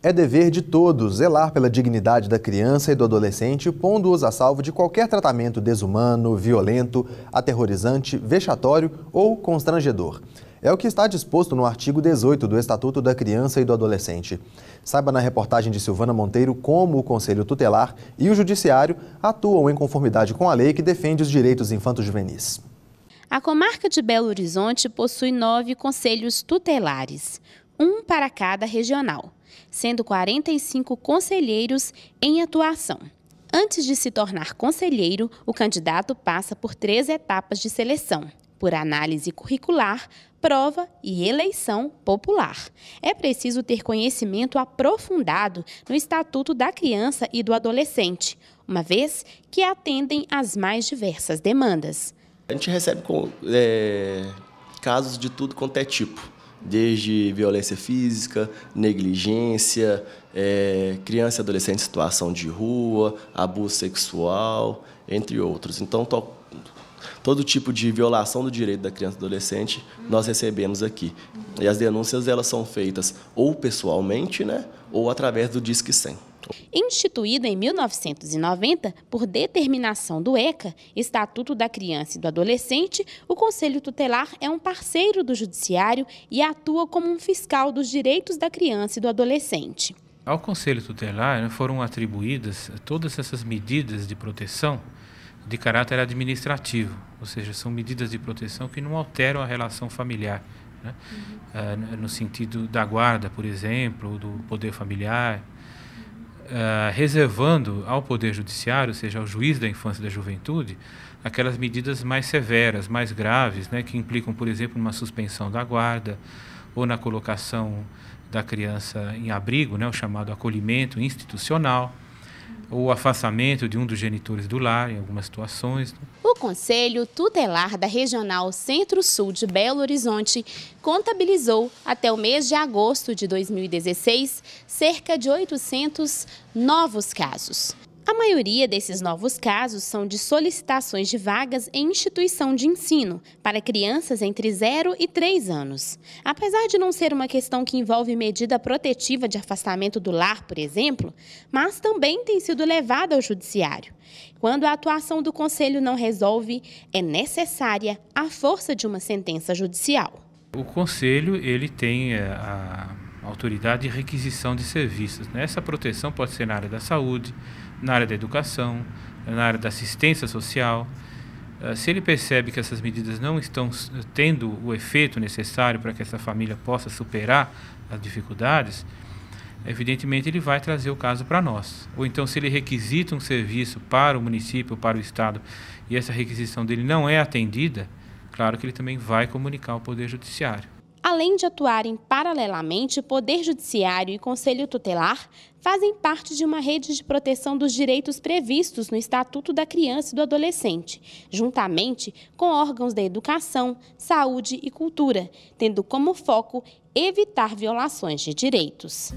É dever de todos zelar pela dignidade da criança e do adolescente, pondo-os a salvo de qualquer tratamento desumano, violento, aterrorizante, vexatório ou constrangedor. É o que está disposto no artigo 18 do Estatuto da Criança e do Adolescente. Saiba na reportagem de Silvana Monteiro como o Conselho Tutelar e o Judiciário atuam em conformidade com a lei que defende os direitos infanto-juvenis. A comarca de Belo Horizonte possui 9 conselhos tutelares, um para cada regional, sendo 45 conselheiros em atuação. Antes de se tornar conselheiro, o candidato passa por 3 etapas de seleção, por análise curricular, prova e eleição popular. É preciso ter conhecimento aprofundado no Estatuto da Criança e do Adolescente, uma vez que atendem às mais diversas demandas. A gente recebe casos de tudo quanto é tipo, desde violência física, negligência, criança e adolescente em situação de rua, abuso sexual, entre outros. Então, todo tipo de violação do direito da criança e do adolescente nós recebemos aqui. E as denúncias elas são feitas ou pessoalmente, né, ou através do Disque 100. Instituído em 1990 por determinação do ECA, Estatuto da Criança e do Adolescente, o Conselho Tutelar é um parceiro do Judiciário e atua como um fiscal dos direitos da criança e do adolescente. Ao Conselho Tutelar foram atribuídas todas essas medidas de proteção de caráter administrativo, ou seja, são medidas de proteção que não alteram a relação familiar, né? No sentido da guarda, por exemplo, do poder familiar, reservando ao Poder Judiciário, ou seja, ao juiz da infância e da juventude, aquelas medidas mais severas, mais graves, né, que implicam, por exemplo, numa suspensão da guarda ou na colocação da criança em abrigo, né, o chamado acolhimento institucional, ou afastamento de um dos genitores do lar, em algumas situações. O Conselho Tutelar da Regional Centro-Sul de Belo Horizonte contabilizou, até o mês de agosto de 2016, cerca de 800 novos casos. A maioria desses novos casos são de solicitações de vagas em instituição de ensino para crianças entre 0 e 3 anos. Apesar de não ser uma questão que envolve medida protetiva de afastamento do lar, por exemplo, mas também tem sido levada ao Judiciário. Quando a atuação do Conselho não resolve, é necessária a força de uma sentença judicial. O Conselho ele tem a autoridade de requisição de serviços. Essa proteção pode ser na área da saúde, na área da educação, na área da assistência social. Se ele percebe que essas medidas não estão tendo o efeito necessário para que essa família possa superar as dificuldades, evidentemente ele vai trazer o caso para nós. Ou então, se ele requisita um serviço para o município, para o estado, e essa requisição dele não é atendida, claro que ele também vai comunicar ao Poder Judiciário. Além de atuarem paralelamente, Poder Judiciário e Conselho Tutelar fazem parte de uma rede de proteção dos direitos previstos no Estatuto da Criança e do Adolescente, juntamente com órgãos da educação, saúde e cultura, tendo como foco evitar violações de direitos.